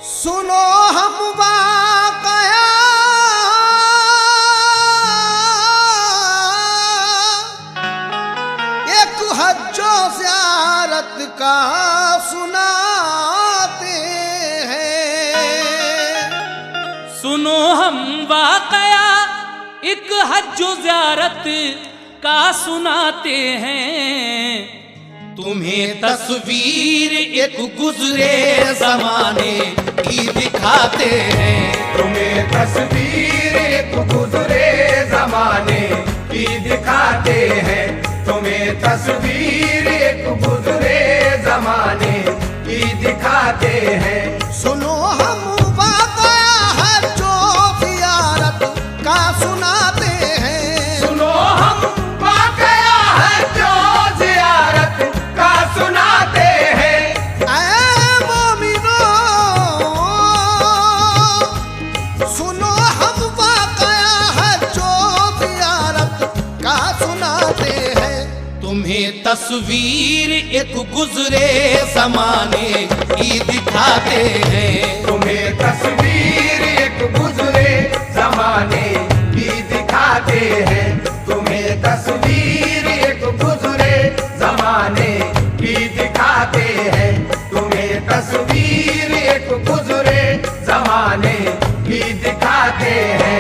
सुनो हम वाकया एक हज्जो ज़ियारत का सुनाते हैं। सुनो हम वाकया एक हज्जो ज़ियारत का सुनाते हैं। तुम्हें तस्वीर एक गुजरे जमाने की दिखाते हैं। तुम्हें तस्वीर एक गुजरे जमाने की दिखाते हैं। तुम्हें तस्वीर एक गुजरे जमाने की दिखाते हैं। सुनो हम वाकया हज्जो ज़ियारत का सुनाते हैं। सुनो हम वाकया हज्जो ज़ियारत का सुनाते हैं। ऐ मोमिनो सुनो हम वाकया हज्जो ज़ियारत का सुनाते हैं। तुम्हें तस्वीर एक गुजरे जमाने की दिखाते हैं। तुम्हें तस्वीर एक गुजरे जमाने की दिखाते हैं। तुम्हें तस्वीर एक गुजरे जमाने की दिखाते हैं। तुम्हें तस्वीर एक गुजरे जमाने की दिखाते हैं।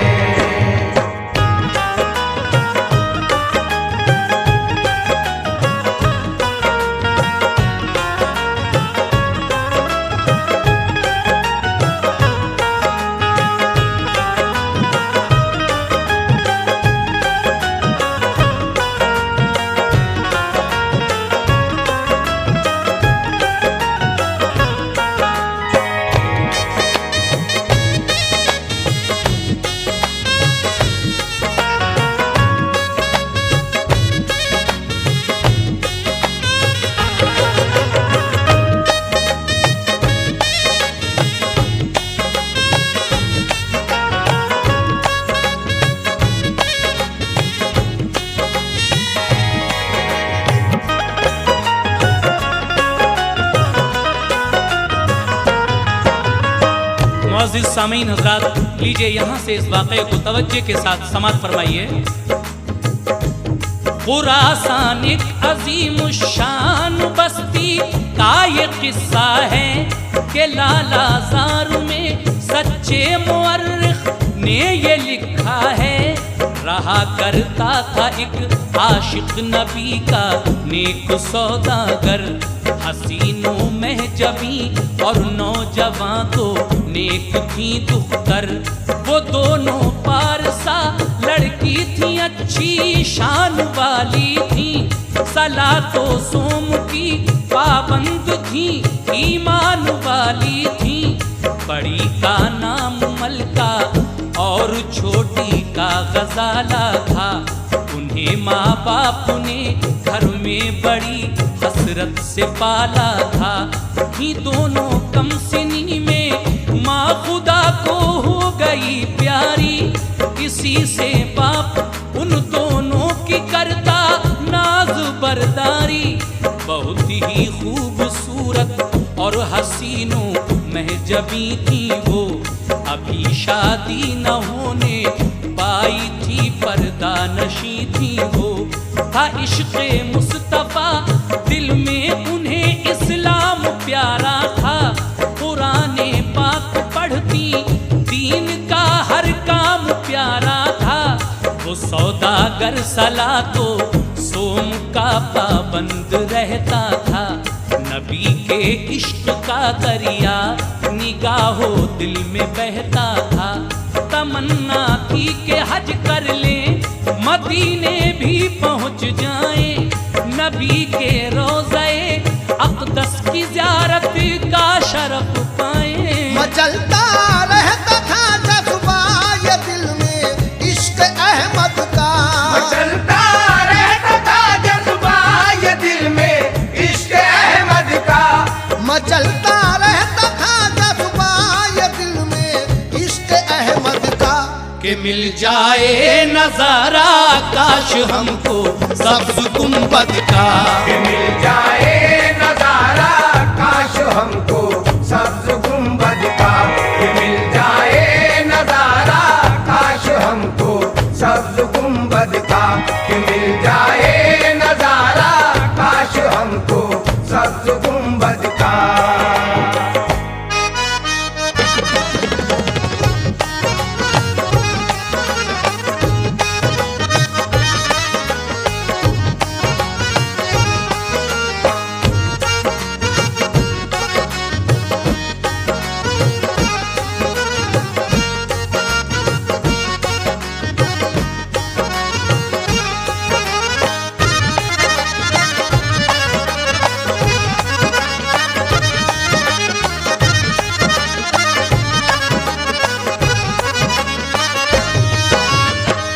मुअज़्ज़िज़ सामीन हज़रात, लीजिए यहाँ से इस वाक़े को तवज्जो के साथ समाअत फरमाइए। खुरासान एक अज़ीम शान बस्ती का ये किस्सा है कि लाला ज़ार में सच्चे मुअर्रिख़ ने ये लिखा है। रहा करता था एक आशिक नबी का नेक सौदागर, हसीनों महजबी और नौजवान तो नेक थी दुख्तर। वो दोनों पारसा लड़की थी, अच्छी शान वाली थी, सला तो सोम की पाबंद थी, ईमान वाली थी। बड़ी का नाम मलका और छोटी का गजाला था। उन्हें माँ बाप ने घर में बड़ी हसरत से पाला था। ही दोनों कम सिनी में माँ खुदा को हो गई प्यारी। इसी से बाप उन दोनों की करता नाज बरदारी। बहुत ही खूबसूरत और हसीनों महजबी थी वो, अभी शादी न होने पाई थी, पर्दा नशी थी वो। था इश्क़े मुस्तफ़ा दिल में उन्हें, इस्लाम प्यारा था। कुराने पाक पढ़ती, दीन का हर काम प्यारा था। वो सौदागर सला तो सोम का पाबंद रहता था। नबी के इश्क का दरिया निगाहों दिल में बहता था। तमन्ना थी कि हज कर ले, मदीने भी पहुँच जाए, नबी के रोज़े अक़दस की ज़ियारत का शरफ पाए। मचलता रहता था जज्बा ये दिल में इश्क अहमद का। मचलता रहता था जज्बा ये दिल में इश्क अहमद का। मचलता रहता था जज्बा ये दिल में इश्क अहमद का। कि मिल जाए नजारा काश हमको सब्ज़ गुंबद का। कि मिल जाए नजारा काश हमको सब्ज़ गुंबद का। गुंबद का।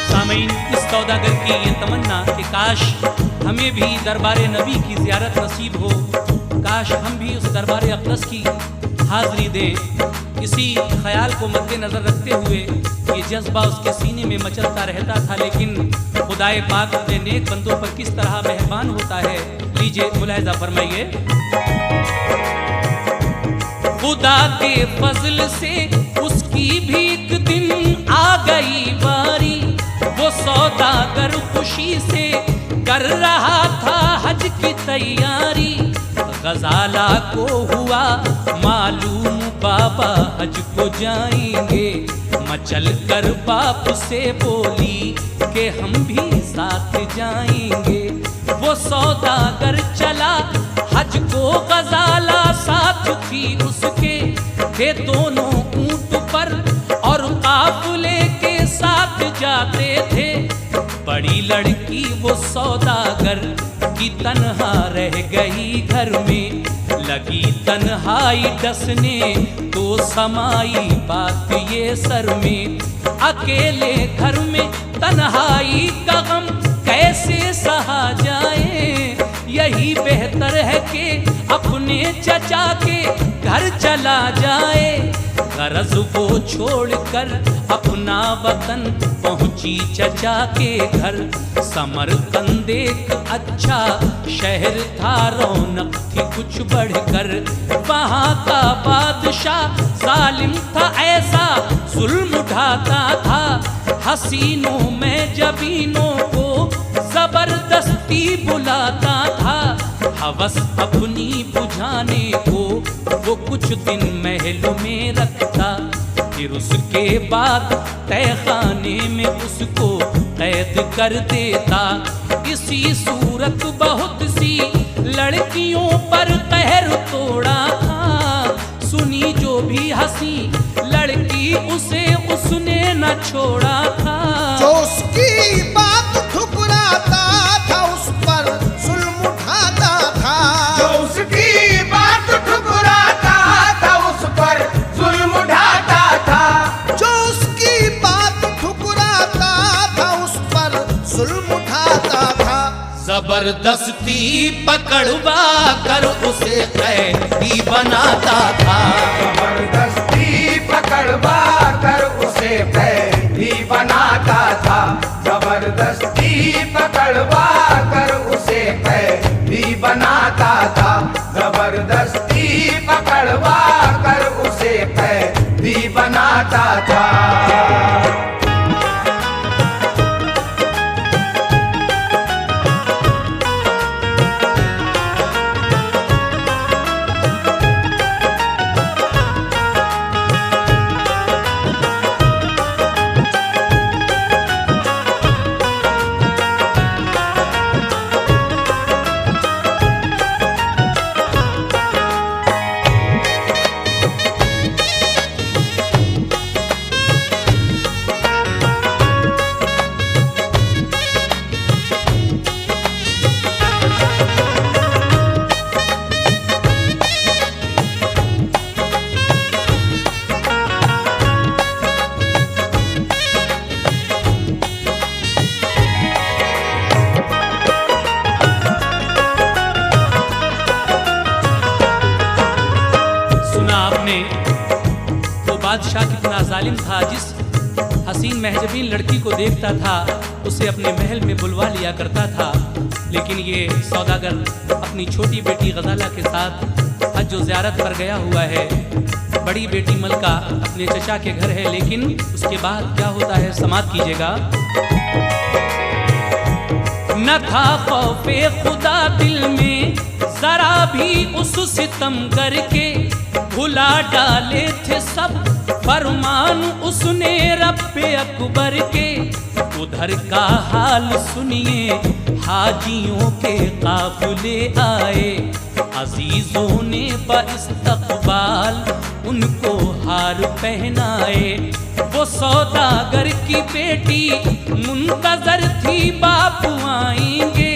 सामीन, इस सौदागर की ये तमन्ना कि काश हमें भी दरबार नबी की ज़ियारत नसीब हो, काश हम भी उस दरबार अक़दस की हाज़िरी दें। इसी ख्याल को मद्देनज़र रखते हुए ये जज्बा उसके सीने में मचलता रहता था। लेकिन खुदाए पाक अपने नेक बंदों पर किस तरह मेहरबान होता है, लीजिए मुलाहिज़ा फरमाइए। खुदा के फजल से उसकी भी एक दिन आ गई बारी, वो सौदागर खुशी से कर रहा था हज की तैयारी। गजाला को हुआ मालूम बाबा हज को जाएंगे, मचल कर बाप से बोली कि हम भी साथ जाएंगे। वो सौदागर चला हज को, गजाला साथ थी उसके, थे दोनों ऊंट पर और काफिले के साथ जाते थे। बड़ी लड़की वो सौदागर की तन्हा रह गई घर में, लगी तन्हाई डसने तो समाई बात ये सर में। अकेले घर में तन्हाई का गम कैसे सहा जाए, यही बेहतर है कि अपने चचा के घर चला जाए। गरज वो छोड़कर अपना वतन पहुंची चचा के घर। समरकंद एक अच्छा शहर था, रौनक थी कुछ बढ़कर। वहाँ का बादशाह जालिम था, ऐसा जुल्म उठाता था। हसीनों में जबीनों को जबरदस्ती बुलाता था। हवस अपनी बुझाने को वो कुछ दिन महलों में रखता, फिर उसके बाद तहखाने में उसको कैद कर देता। इसी सूरत बहुत सी लड़कियों पर कहर तोड़ा था, सुनी जो भी हंसी लड़की उसे उसने न छोड़ा था। जो उसकी बात ठुकराता था उस पर जुल्म उठाता था, जो उसकी बात ठुकराता था उस पर जुल्म उठाता था। जो उसकी बात ठुकराता था उस पर जुल्म उठाता था। जबरदस्ती पकड़वा कर उसे कैदी बनाता था। जबरदस्ती पकड़वा कर उसे कैदी बनाता था। जबरदस्ती पकड़वा कर उसे कैदी बनाता था। जबरदस्ती पकड़वा कर उसे कैदी बनाता था। बादशाह कितना जालिम था, जिस हसीन महजबीन लड़की को देखता था उसे अपने महल में बुलवा लिया करता था। लेकिन ये सौदागर अपनी छोटी बेटी गजाला के साथ हज व ज़ियारत पर गया हुआ है। बड़ी बेटी मलका अपने चचा के घर है, लेकिन उसके बाद क्या होता है समाप्त कीजिएगा। न था खौफे खुदा दिल में जरा भी उस सितमगर के भुला डाले थे सब फरमान उसने रब्बे अकबर के। उधर का हाल सुनिए, हाजियों के काफिले आए, अजीजों ने बइस्तकबाल उनको हार पहनाए। वो सौदागर की बेटी मुंतजर थी बापू आएंगे,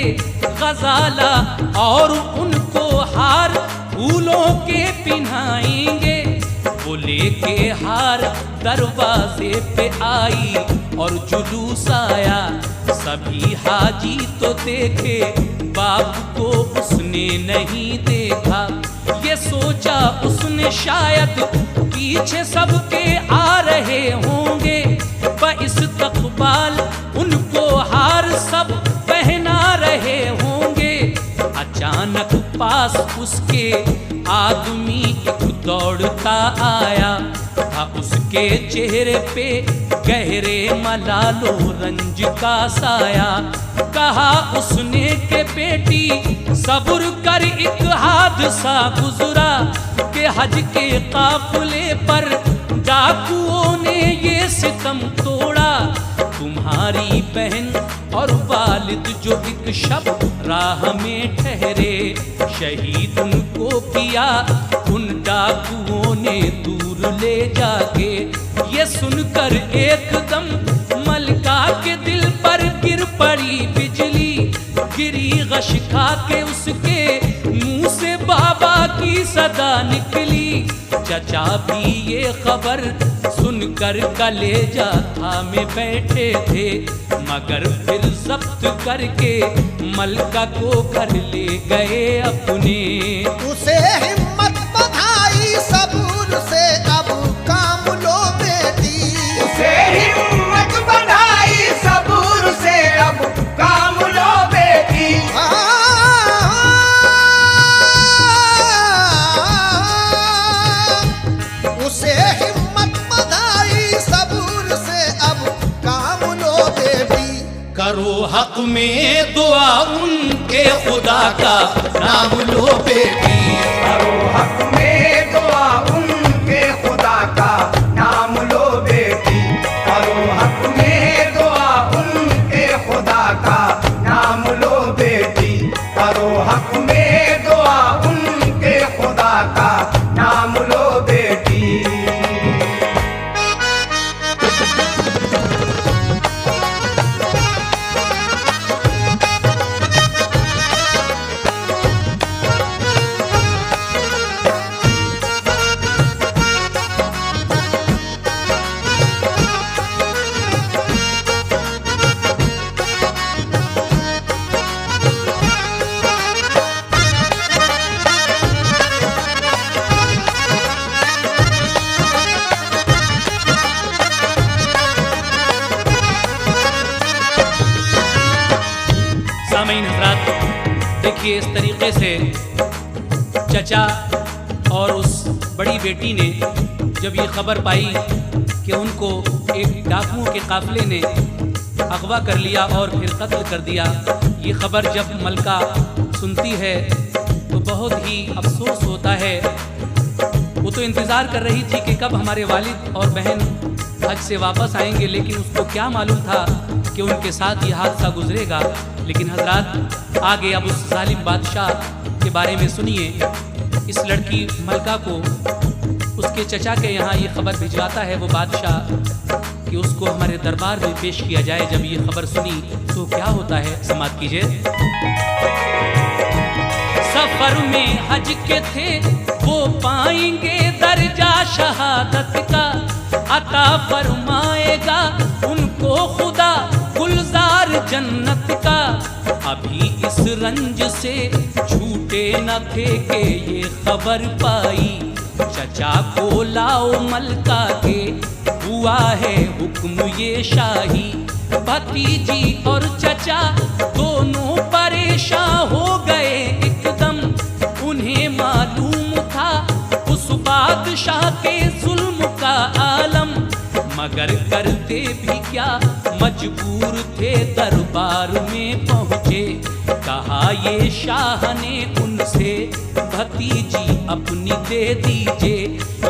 गजाला और उनको हार फूलों के पिन्हाएंगे। वो लेके हार दरवाजे पे आई और जुलूस आया, सभी हाजी तो देखे बाप को उसने नहीं देखा। ये सोचा उसने शायद पीछे सबके आ रहे होंगे, बइस्तकबाल उनको हार सब पहना रहे होंगे। अचानक पास उसके आदमी एक दौड़ता आया था, उसके चेहरे पे गहरे मलालो रंज का साया। कहा उसने के बेटी सब्र कर, एक हादसा गुजरा के हज के काफिले पर डाकुओं ने ये सितम तोड़ा। तुम्हारी बहन और वालिद जो एक शब राह में ठहरे, शहीद उनको किया उन डाकुओं ने दूर ले जाके। ये सुनकर एकदम मलका के दिल पर गिर पड़ी बिजली, गिरी गश खा के उसके मुंह से बाबा की सदा निकली। चचा भी ये खबर सुनकर कलेजा थामे बैठे थे, मगर फिर जब्त करके मलका को घर ले गए अपने। उसे हिम्मत बधाई सबूर से, अब काम लो बेटी। उसे हिम्मत बधाई सबूर से, अब काम लो बेटी। उसे हिम्मत बधाई सबूर से, अब काम लो बेटी। करो हक में दुआ उनके खुदा का नाम लो बेटी। करो हक में दुआ उनके खुदा का नाम लो बेटी। करो हक में दुआ उनके खुदा का नाम लो बेटी। करो हक में दुआ उनके खुदा का नाम लो बेटी। सामईन हज़रात, देखिए इस तरीके से चचा और उस बड़ी बेटी ने जब ये खबर पाई कि उनको एक डाकुओं के काफिले ने अगवा कर लिया और फिर कत्ल कर दिया, ये खबर जब मलका सुनती है तो बहुत ही अफसोस होता है। वो तो इंतज़ार कर रही थी कि कब हमारे वालिद और बहन हज से वापस आएंगे, लेकिन उसको क्या मालूम था कि उनके साथ ये हादसा गुजरेगा। लेकिन हजरात, आगे अब उस जालिम बादशाह के बारे में सुनिए। इस लड़की मलका को उसके चचा के यहाँ ये खबर भिजवाता है वो बादशाह कि उसको हमारे दरबार में पेश किया जाए। जब ये खबर सुनी तो क्या होता है, समात कीजिए। सफर में हज के थे वो पाएंगे दर्जा शहादत का, अता फरमाएगा उनको खुदा गुलजार जन्नत का। अभी इस रंज से छूटे न थे कि ये खबर पाई, चचा को लाओ मलका के हुआ है हुक्म ये शाही। भतीजी और चचा दोनों परेशान हो गए एकदम, उन्हें मालूम था उस बादशाह के जुल्म का आलम, मगर करते भी क्या मजबूर थे दरबार में पहुँचे। कहा ये शाह ने उनसे भतीजी अपनी दे दीजिए।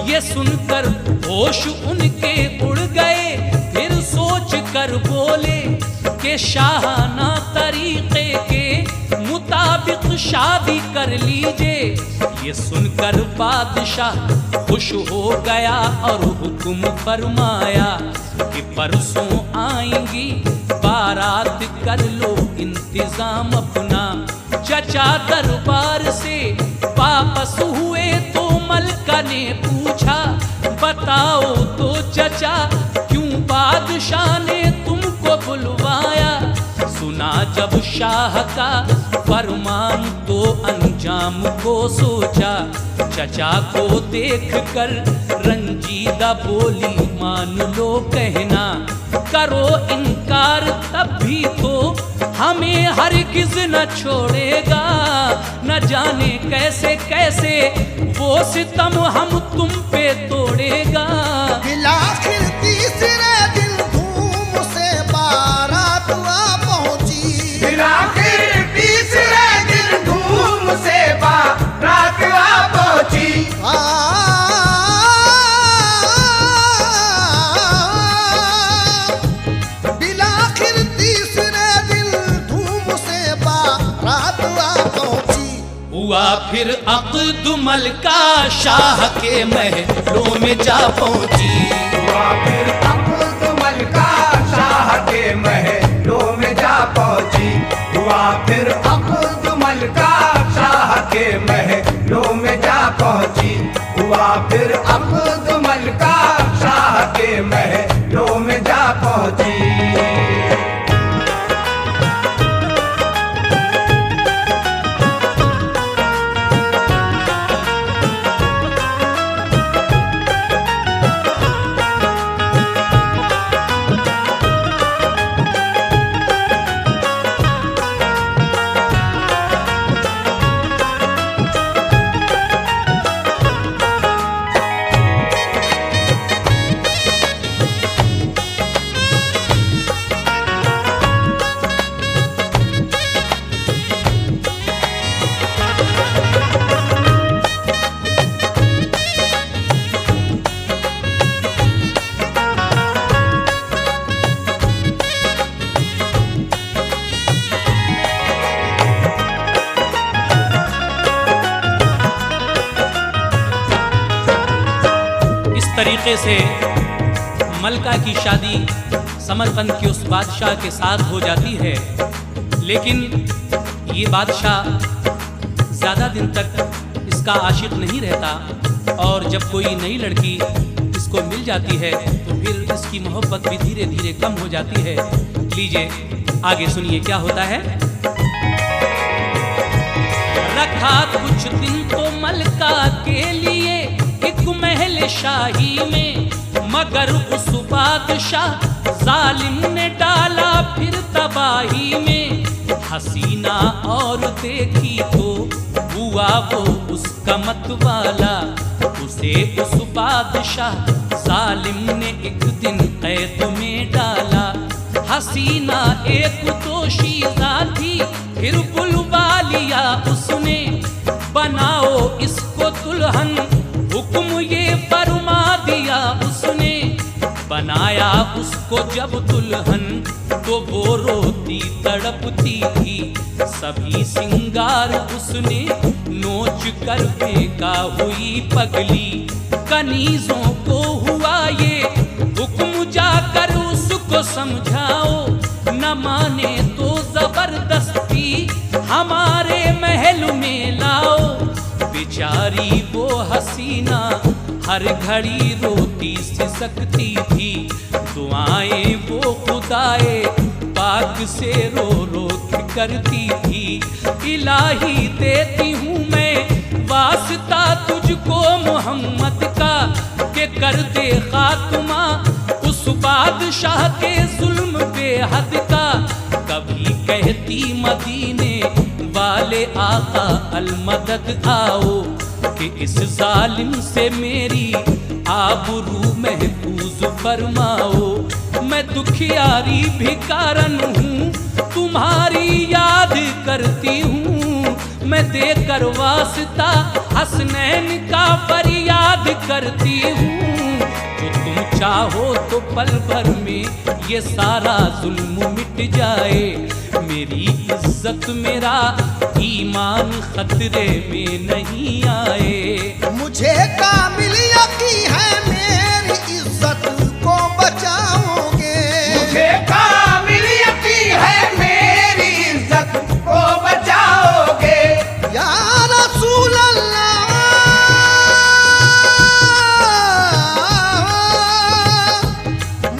ये सुनकर होश उनके उड़ गए, फिर सोच कर बोले कि शाहाना तरीके के मुताबिक शादी कर लीजिए। ये सुनकर बादशाह खुश हो गया और हुक्म फरमाया कि परसों आएंगी बारात, कर लो इंतजाम अपना। चचा दरबार से वापस हुए तो मलका ने पूछा, बताओ तो चचा क्यों बादशाह ने तुमको बुलवाया। सुना जब शाह का फरमान तो अंजाम को सोचा। चचा को देख कर रंजीदा बोली, मान लो कहना, करो इनकार तब भी तो हमें हरगिज न छोड़ेगा। न जाने कैसे कैसे वो सितम हम तुम पे तोड़ेगा। बिलाखिर तीसरे दिन धूम से बारात आ पहुंची। बिलाखिर तीसरे दिन धूम से बारात आ पहुंची। बिलाखिर तीसरे दिन धूम से बारात आ पहुंची। हुआ फिर अक़्द मलका शाह के महलों में जा पहुंची। हुआ फिर अक़्द मलका शाह के महलों में जा पहुंची। हुआ फिर अक़्द मलका शाह के महलों में जा पहुंची। हुआ फिर अक़्द मलका शाह के महलों में जा पहुंची। तरीके से मलका की शादी समरकंद के उस बादशाह के साथ हो जाती है। लेकिन ये बादशाह ज़्यादा दिन तक इसका आशिक नहीं रहता और जब कोई नई लड़की इसको मिल जाती है तो फिर इसकी मोहब्बत भी धीरे धीरे कम हो जाती है। लीजिए आगे सुनिए क्या होता है। रखा कुछ दिन तो मलका के लिए एक महल शाही में, मगर उस बादशाह जालिम ने डाला फिर तबाही में। हसीना और देखी तो हुआ वो उसका मतवाला, उसे उस बादशाह जालिम ने एक दिन कैद में डाला। हसीना एक दोषीज़ा थी फिर बुलवा लिया उसने, बनाओ इसको दुल्हन हुक्म ये फरमा दिया उसने। बनाया उसको जब दुल्हन तो वो रोती तड़पती थी, सभी सिंगार उसने नोच कर फेंका हुई पगली। कनीजों को हुआ ये हुक्म जाकर उसको समझाओ, न माने तो जबरदस्ती हमारे महल में लाओ। बेचारी वो हसीना हर घड़ी रोती सिसकती थी, दुआएं वो खुदाए पाक से रो रो के करती थी। इलाही देती हूँ मैं वास्ता तुझको मोहम्मद का, के कर दे खात्मा उस बादशाह के जुल्म बेहद का। कभी कहती मदीने वाले आका अलमदद आओ, कि इस जालिम से मेरी आबरू महफूज फरमाओ। मैं दुखियारी भिकारन हूँ तुम्हारी याद करती हूँ, मैं देकर वास्ता हसनैन का फरियाद करती हूँ। तो तुम चाहो तो पल भर में ये सारा जुल्म मिट जाए, मेरी इज्जत मेरा ईमान खतरे में नहीं आए। मुझे कामिल यकीन है मेरी इज्जत को बचाओगे। मुझे कामिल यकीन है मेरी इज्जत को बचाओगे। या रसूल अल्लाह,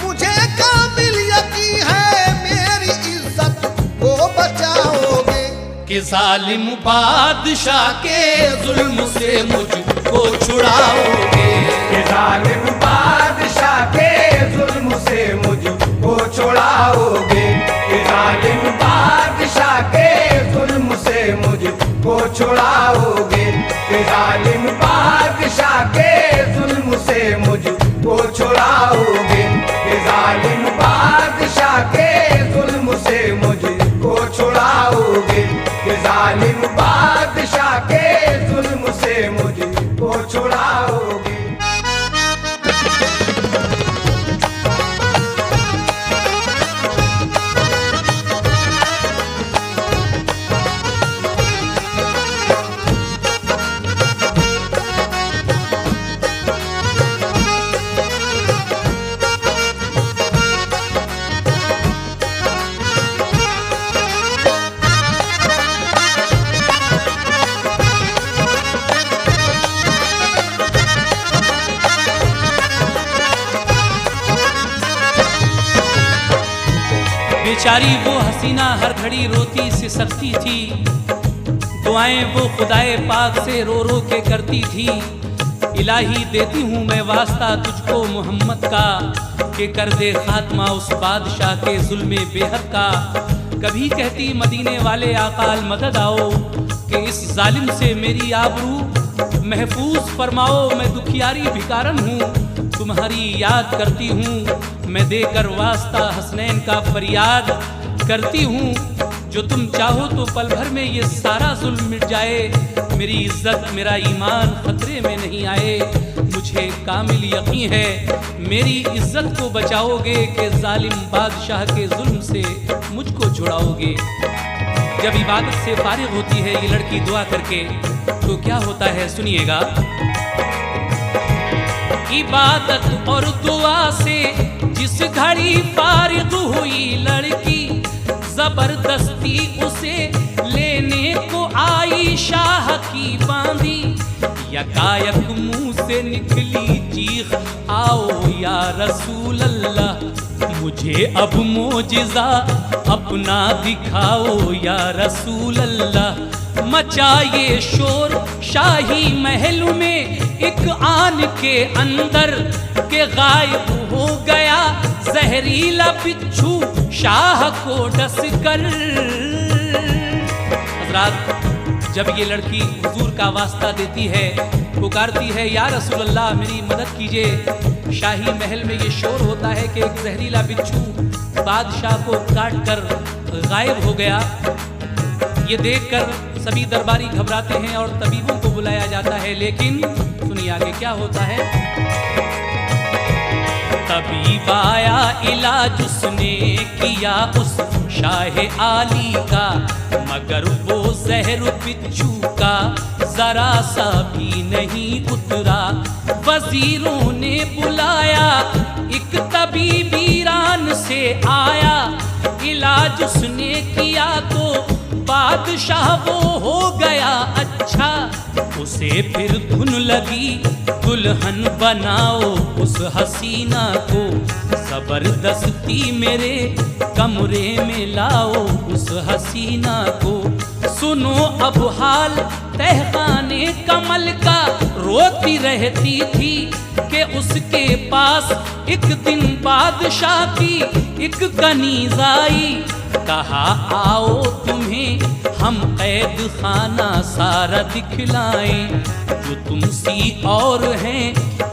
मुझे कामिल यकीन है मेरी इज्जत को बचाओगे। कि जालिम बादशाह के जुल्म से मुझको छुड़ाओगे। कि जालिम बादशाह के जुल्म से मुझको छुड़ाओगे। कि जालिम बादशाह के जुल्म से मुझको छुड़ाओगे। कि जालिम बादशाह के जुल्म से मुझको छुड़ाओगे। कि जालिम बादशाह के जुल्म से मुझको छुड़ाओगे। कि जालिम बादशाह के जुल्म से मुझको छुड़ाओगे। बेचारी वो हसीना हर घड़ी रोती सी सकती थी, दुआएं वो खुदाए पाक से रो रो के करती थी। इलाही देती हूँ मैं वास्ता तुझको मोहम्मद का, कि कर दे खात्मा उस बादशाह के जुल्मे बेहद का। कभी कहती मदीने वाले आकाल मदद आओ, कि इस जालिम से मेरी आबरू महफूज फरमाओ। मैं दुखियारी भिकारन हूँ, तुम्हारी याद करती हूँ। मैं देकर वास्ता हसनैन का फरियाद करती हूँ। जो तुम चाहो तो पल भर में ये सारा जुल्म मिट जाए, मेरी इज्जत मेरा ईमान खतरे में नहीं आए। मुझे कामिल यकीन है मेरी इज्जत को बचाओगे, कि जालिम बादशाह के जुल्म से मुझको छुड़ाओगे। जब इबादत से फारिग होती है ये लड़की दुआ करके, तो क्या होता है सुनिएगा। इबादत और दुआ से जिस घड़ी फारिग हुई लड़की, जबरदस्ती उसे लेने को आई शाह की बांधी। यकायक मुंह से निकली चीख, आओ या रसूल अल्लाह, मुझे अब मोजिज़ा अपना दिखाओ या रसूल अल्लाह। मचाए शोर शाही महल में एक आन के अंदर, के गायब हो गया जहरीला बिच्छू शाह को डस कर। हजरात, जब ये लड़की हुजूर का वास्ता देती है, पुकारती है या रसूल अल्लाह मेरी मदद कीजिए, शाही महल में ये शोर होता है कि एक जहरीला बिच्छू बादशाह को काट कर गायब हो गया। ये देखकर सभी दरबारी घबराते हैं और तबीबों को बुलाया जाता है। लेकिन सुनिए आगे क्या होता है। तबीब आया, इलाज उसने किया उस शाह आली का, मगर वो जहर बिच्छू का जरा सा भी नहीं उतरा। वजीरों ने बुलाया, एक तबीब ईरान से आया, इलाज उसने किया तो बादशाह वो हो गया अच्छा। उसे फिर धुन लगी, दुल्हन बनाओ उस हसीना को, जबरदस्ती मेरे कमरे में लाओ उस हसीना को। सुनो अब हाल तहखाने कमल का, रोती रहती थी कि उसके पास एक दिन बादशाह की एक कनीज आई। कहा आओ तुम्हें हम कैद खाना सारा दिखलाएं, जो तुमसी और हैं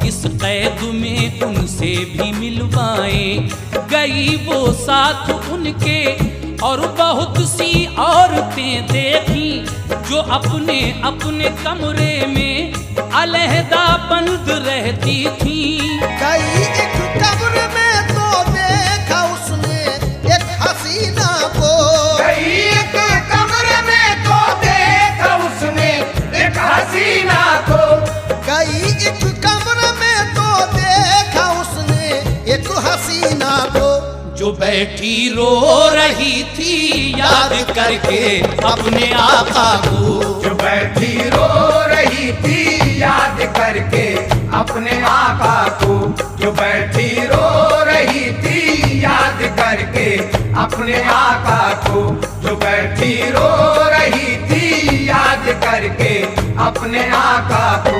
इस कैद में उनसे भी मिलवाएं। गई वो साथ उनके और बहुत सी औरतें देखी जो अपने अपने कमरे में अलहदा बंद रहती थी। कई एक कब्र में तो देखा उसने एक हसीना को। एक कमरे में तो देखा उसने एक हसीना को। कई एक कब्र में तो देखा उसने एक हसीना को। जो बैठी रो रही थी याद करके अपने आका को। जो बैठी रो रही थी याद करके अपने आका को। जो बैठी रो रही थी याद करके अपने आका को। जो बैठी रो रही थी याद करके अपने आका को।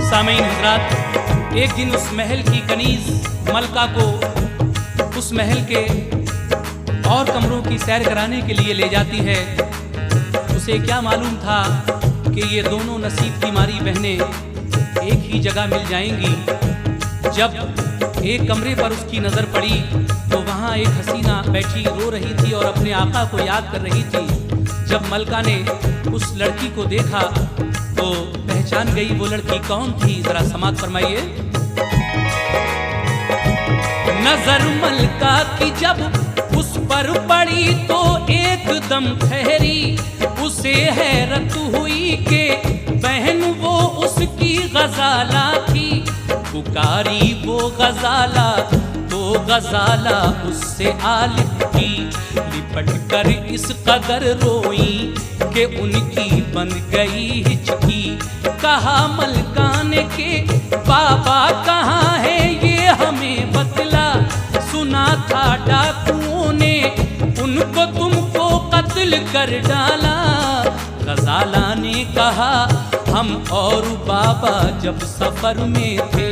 सामईन हज़रात, एक दिन उस महल की कनीज मलका को उस महल के और कमरों की सैर कराने के लिए ले जाती है। उसे क्या मालूम था कि ये दोनों नसीब की मारी बहनें एक ही जगह मिल जाएंगी। जब एक कमरे पर उसकी नज़र पड़ी तो वहाँ एक हसीना बैठी रो रही थी और अपने आका को याद कर रही थी। जब मलका ने उस लड़की को देखा तो पहचान गई वो लड़की कौन थी। जरा समात फरमाइए। नजर मलका की जब उस पर पड़ी तो एकदम ठहरी। उसे हैरत हुई कि बहन वो उसकी गजाला थी। पुकारी वो गजाला तो गजाला उससे आलिफ थी। लिपट कर इस कदर रोई कि उनकी बन गई हिचकी। कहा मलकाने के बाबा कहाँ है ये हमें बतला। सुना था डाकुओं ने उनको तुमको कत्ल कर डाला। गजाला ने कहा हम और बाबा जब सफर में थे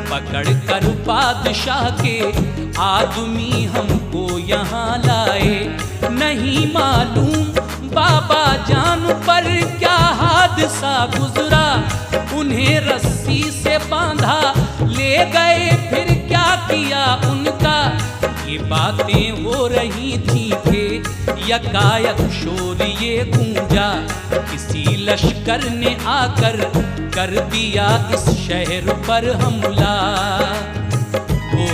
पकड़ कर बादशाह के आदमी हमको यहाँ लाए। नहीं मालूम बाबा जान पर क्या हादसा गुजरा। उन्हें रस्सी से बांधा ले गए फिर क्या किया उनका। ये बातें हो रही थी थे यकायक शोर ये गूंजा। किसी लश्कर ने आकर कर दिया इस शहर पर हमला। वो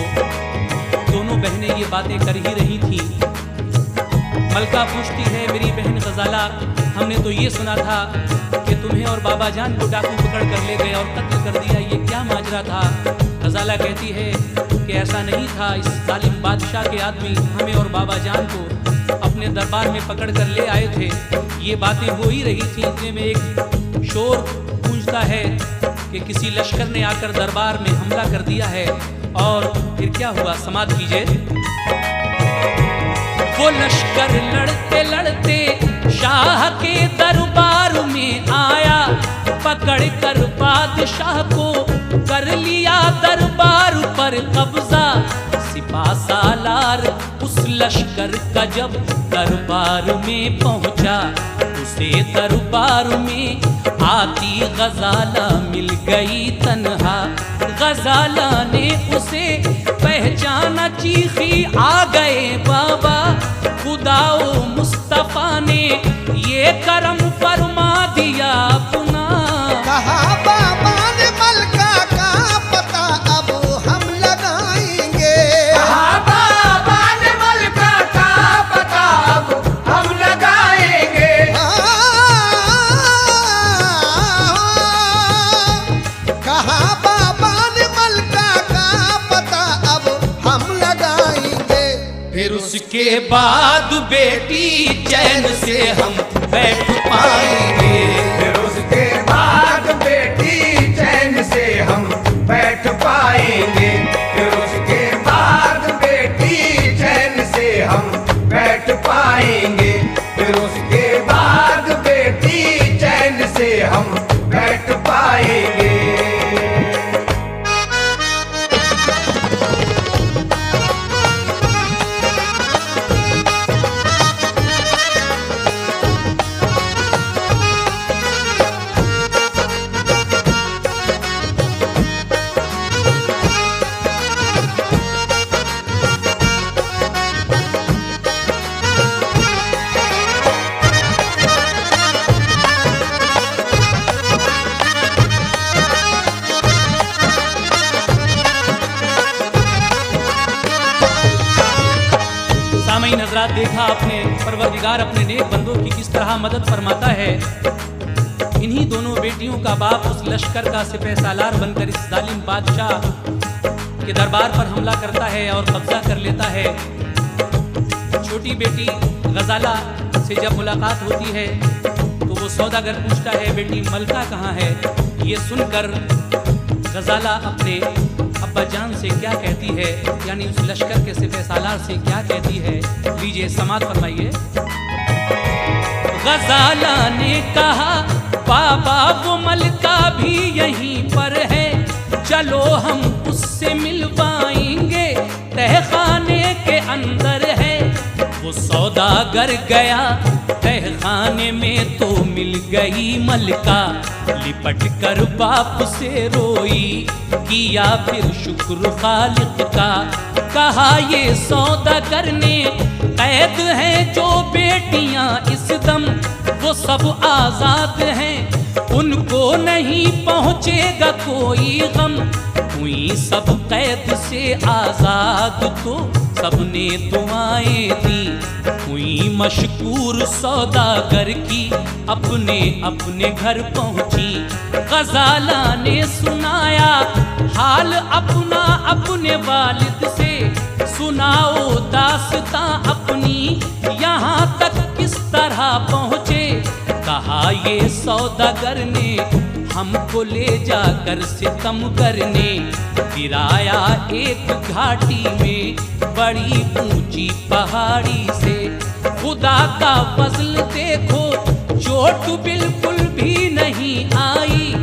दोनों बहनें ये बातें कर ही रही थी। मलका पूछती है मेरी बहन गजाला, हमने तो ये सुना था कि तुम्हें और बाबा जान को डाकू पकड़ कर ले गए और कत्ल कर दिया। ये क्या माजरा था। गजाला कहती है कि ऐसा नहीं था। इस जालिम बादशाह के आदमी हमें और बाबा जान को अपने दरबार में पकड़ कर ले आए थे। ये बातें हो ही रही थी। इतने में एक शोर गूंजता है कि किसी लश्कर ने आकर दरबार में हमला कर दिया है। और फिर क्या हुआ, समात कीजिए। वो लश्कर लड़ते लड़ते शाह के दरबार में आया। पकड़ कर बादशाह को कर लिया दरबार पर कब्जा। सिपा सालार उस लश्कर का जब दरबार में पहुंचा। उसे दरबार में आती गजाला मिल गई तन्हा। गजाला ने उसे पहचाना, चीखी आ गए बाबा। खुदाओ मुस्तफा ने ये करम फरमा दिया अपना। कहा बाबा ने मलका का पता अब हम लगाएंगे। कहा बाबा ने मलका का पता अब हम लगाएंगे। फिर उसके बाद बेटी चैन से हम बैठ पाएंगे। फिर उसके बाद बेटी चैन से हम बैठ पाएंगे। फिर उसके बाद बेटी चैन से हम बैठ पाएंगे। फिर उसके बाद बेटी चैन से हम बैठ पाएंगे। सामईन हज़रात, देखा आपने परवरदिगार अपने नेक बंदों की किस तरह मदद फरमाता है। इन्हीं दोनों बेटियों का बाप उस लश्कर का सिपह सालार बनकर इस जालिम बादशाह के दरबार पर हमला करता है और कब्जा कर लेता है। छोटी बेटी गजाला से जब मुलाकात होती है तो वो सौदागर पूछता है, बेटी मलका कहाँ है। ये सुनकर गजाला अपने अब्बा जान से क्या कहती है, यानी उस लश्कर के सिपह सालार से क्या कहती है, लीजिए समात फरमाइए। गजाला ने कहा, बाबा वो मलका भी यहीं पर है, चलो हम उससे मिलवाएंगे, तहखाने के अंदर है। वो सौदागर गया तहखाने में तो मिल गई मलका, लिपट कर बाप से रोई, किया फिर शुक्र खालिक का। कहा ये सौदागर ने कैद हैं जो बेटियां इस दम, वो सब आजाद हैं, उनको नहीं पहुंचेगा कोई गम। हुई सब कैद से आजाद तो सबने दुआएं दी, हुई मशकूर सौदागर की अपने अपने घर पहुंची। गजाला ने सुनाया हाल अपना अपने वालिद से, सुनाओ दास्तां अपनी यहाँ तक किस तरह पहुँचे। कहा ये सौदागर ने हमको ले जाकर सितम करने, गिराया एक घाटी में बड़ी ऊंची पहाड़ी से। खुदा का फजल देखो चोट बिल्कुल भी नहीं आई,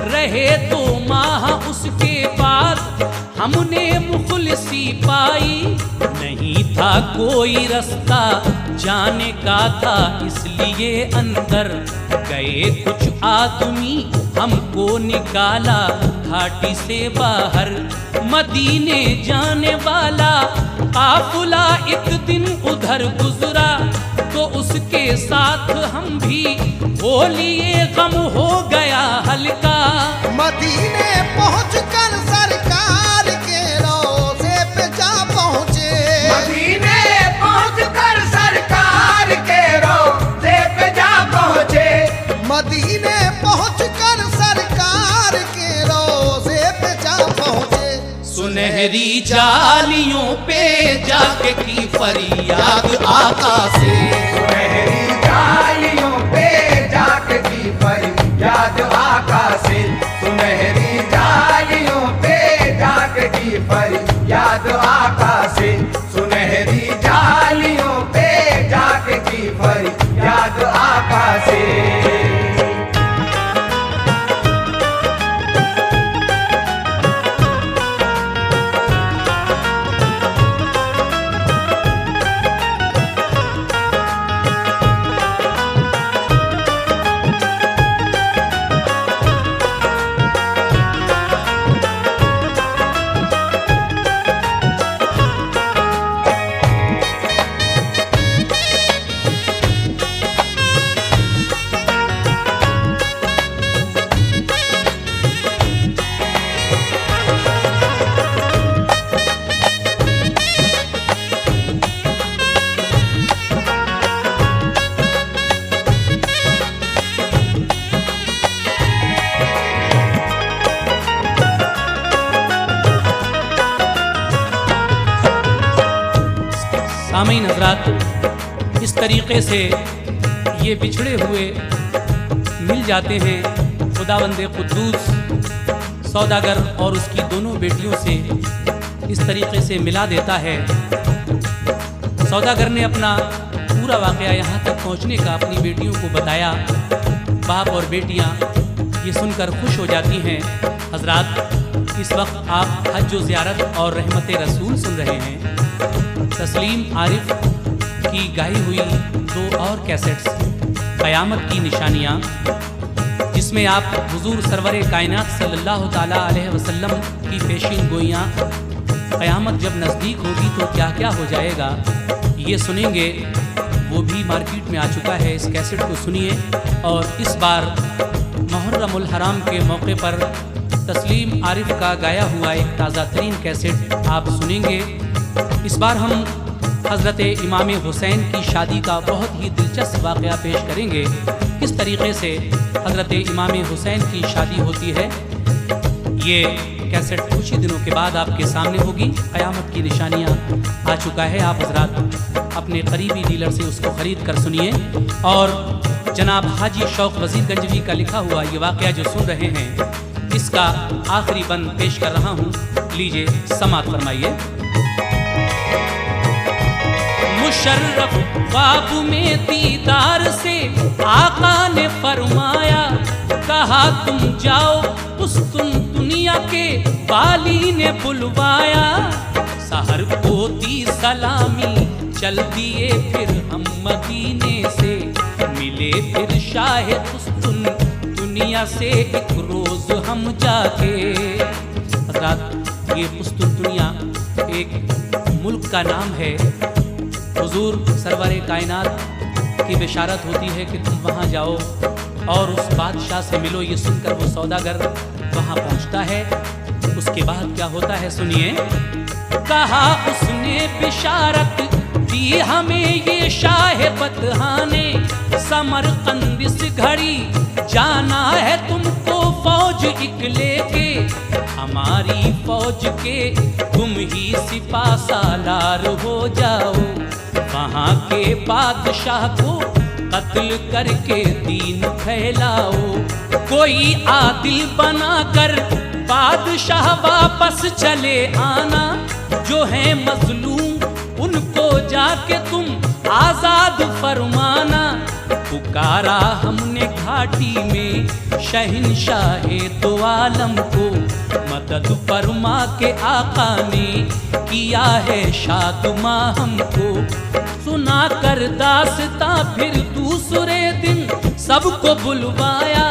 रहे 2 माह उसके बाद हमने मुखलिसी पाई। नहीं था कोई रास्ता जाने का था इसलिए अंदर गए कुछ आदमी, हमको निकाला घाटी से बाहर। मदीने जाने वाला काफिला एक दिन उधर गुजरा, तो उसके साथ हम भी हो लिए, गम हो गया हल्का। मदीने पहुंचकर सरकार के रोज़े पे जा पहुंचे। मदीने पहुंचकर सरकार के रोज़े पे जा पहुंचे। मदीने पहुंचकर सरकार के रोज़े पे जा पहुंचे। सुनहरी जालियों पे जाके की फरियाद आका से। सुनहरी जालियों पे जाके की फरियाद आका से। सुनहरी जालियों पे जाके की फरियाद आका से। सुनहरी जालियों पे जाके की फरियाद आका से। सामीन हजरात, इस तरीक़े से ये बिछड़े हुए मिल जाते हैं। खुदावंद कुद्दूस सौदागर और उसकी दोनों बेटियों से इस तरीक़े से मिला देता है। सौदागर ने अपना पूरा वाक़या यहाँ तक पहुँचने का अपनी बेटियों को बताया। बाप और बेटियाँ ये सुनकर खुश हो जाती हैं। हजरात, इस वक्त आप हज व ज़ियारत और रहमत रसूल सुन रहे हैं। तस्लीम आरिफ की गाई हुई 2 और कैसेट्स, क़यामत की निशानियाँ, जिसमें आप हुजूर सरवर कायनात सल्लल्लाहु ताला अलैहि वसल्लम की पेशीन गोइयाँ, क़यामत जब नज़दीक होगी तो क्या क्या हो जाएगा, ये सुनेंगे। वो भी मार्केट में आ चुका है। इस कैसेट को सुनिए। और इस बार मुहर्रमुल हराम के मौके पर तस्लीम आरिफ का गाया हुआ एक ताज़ा तरीन कैसेट आप सुनेंगे। इस बार हम हज़रत इमाम हुसैन की शादी का बहुत ही दिलचस्प वाक़या पेश करेंगे। किस तरीक़े से हज़रत इमाम हुसैन की शादी होती है, ये कैसेट कुछ ही दिनों के बाद आपके सामने होगी। क़यामत की निशानियाँ आ चुका है। आप हजरात अपने करीबी डीलर से उसको ख़रीद कर सुनिए। और जनाब हाजी शौक़ वज़ीर गंजवी का लिखा हुआ ये वाक़या जो सुन रहे हैं, इसका आखिरी बंद पेश कर रहा हूँ। लीजिए, समाअत फरमाइए। मुशर्रफ ख्वाब में दीदार से आका ने फरमाया, कहा तुम जाओ उस तुम दुनिया के वाली ने बुलवाया। सहर को दी सलामी, चल दिए फिर हम मदीने से, मिले फिर शाह उस दुनिया से एक रोज हम जाके। हज़रात, ये उस्तुन दुनिया एक मुल्क का नाम है। हुजूर सरवर कायनात की बिशारत होती है कि तुम वहाँ जाओ और उस बादशाह से मिलो। ये सुनकर वो सौदागर वहाँ पहुँचता है। उसके बाद क्या होता है सुनिए। कहा उसने बिशारत दी हमें ये शाह बतहाने, समरकंद इस घड़ी जाना है तुमको फौज एक लेके। हमारी फौज के तुम ही सिपा सालार हो जाओ, वहाँ के बादशाह को कत्ल करके दीन फैलाओ। कोई आदिल बनाकर बादशाह वापस चले आना, जो है मजलूम उनको जाके तुम आजाद फरमाना। पुकारा हमने घाटी में शहंशाहे दो आलम को, मदद फरमा के आका ने किया है शादमा हमको। सुना कर दास्तां फिर दूसरे दिन सबको बुलवाया,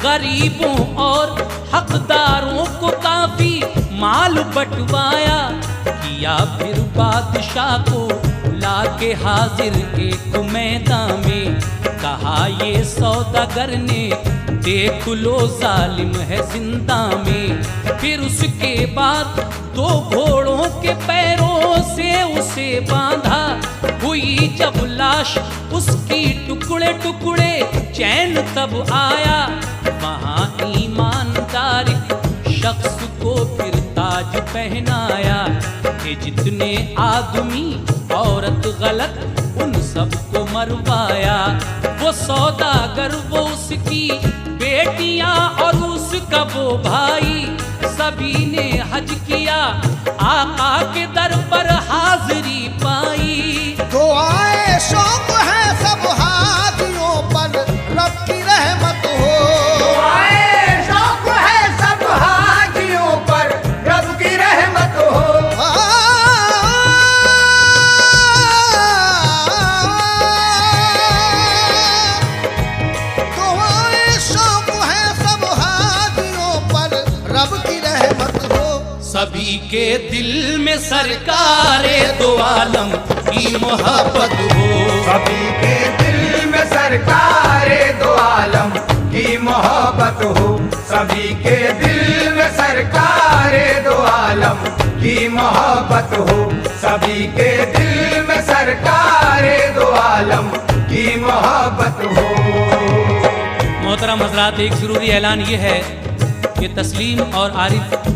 गरीबों और हकदारों को काफी माल बंटवाया। किया फिर बादशाह को लाके हाजिर एक मैदान में, कहा ये सौदागर ने देख लो जालिम है जिंदा में। फिर उसके बाद 2 घोड़ों के पैरों से उसे बांधा, हुई जब लाश उसकी टुकड़े टुकड़े चैन तब आया। वहाँ ईमानदार शख्स को फिर ताज पहनाया, कि जितने आदमी औरत गलत उन सबको मरवाया। वो सौदागर वो उसकी बेटियां और उसका वो भाई, सभी ने हज किया आका के दर पर हाजिरी पाई। दुआए शौक है सब हाजियों पर, रब की रहमत हो। दुआए शौक है सब हाजियों पर, रब की रहमत हो। दुआए शौक है सब हाजियों पर, रब की रहमत हो। सभी के दिल में सरकारे दो आलम की मोहब्बत हो। सभी के दिल में सरकारे दो आलम की मोहब्बत हो। सभी के दिल में सरकारे दो आलम की मोहब्बत हो। सभी के दिल में सरकारे दो आलम की मोहब्बत हो। मोहतरम हजरात, एक ज़रूरी ऐलान ये है कि तस्लीम और आरिफ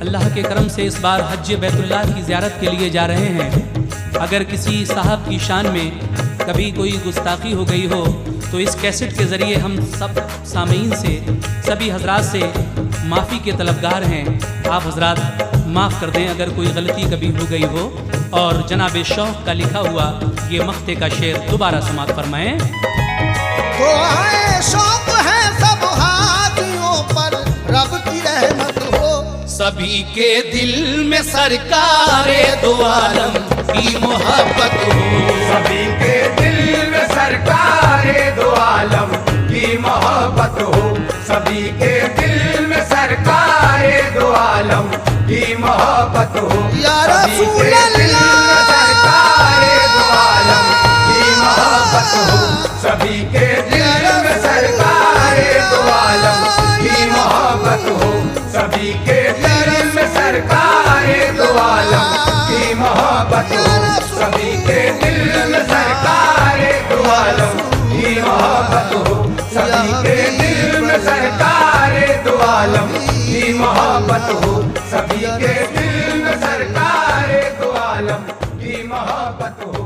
अल्लाह के करम से इस बार हज बैतुल्लाह की ज़ियारत के लिए जा रहे हैं। अगर किसी साहब की शान में कभी कोई गुस्ताखी हो गई हो तो इस कैसेट के ज़रिए हम सब सामीन से, सभी हजरात से माफ़ी के तलबगार हैं। आप हजरात माफ़ कर दें अगर कोई गलती कभी हो गई हो। और जनाब शौक़ का लिखा हुआ ये मख्ते का शेर दोबारा समात फरमाएं। दुआए शौक है सब हाजियों पर रब की रहमत हो, सभी के दिल में सरकारे दो आलम की मोहब्बत हो, सभी के दिल में सरकारे दो आलम की मोहब्बत हो, सभी के दिल में सरकारे दो आलम की मोहब्बत हो, या सभी रसूल के दिल में सरकारे दो आलम की मोहब्बत हो, सभी के दिल में सरकारे दो आलम की मोहब्बत हो, सभी के दिल में सरकारे दो आलम की मोहब्बत हो, सभी के दिल में सरकारे दो आलम की मोहब्बत हो, सभी के दिल में सरकारे दो आलम की मोहब्बत हो, सभी के दिल में सरकारे दो आलम की मोहब्बत हो।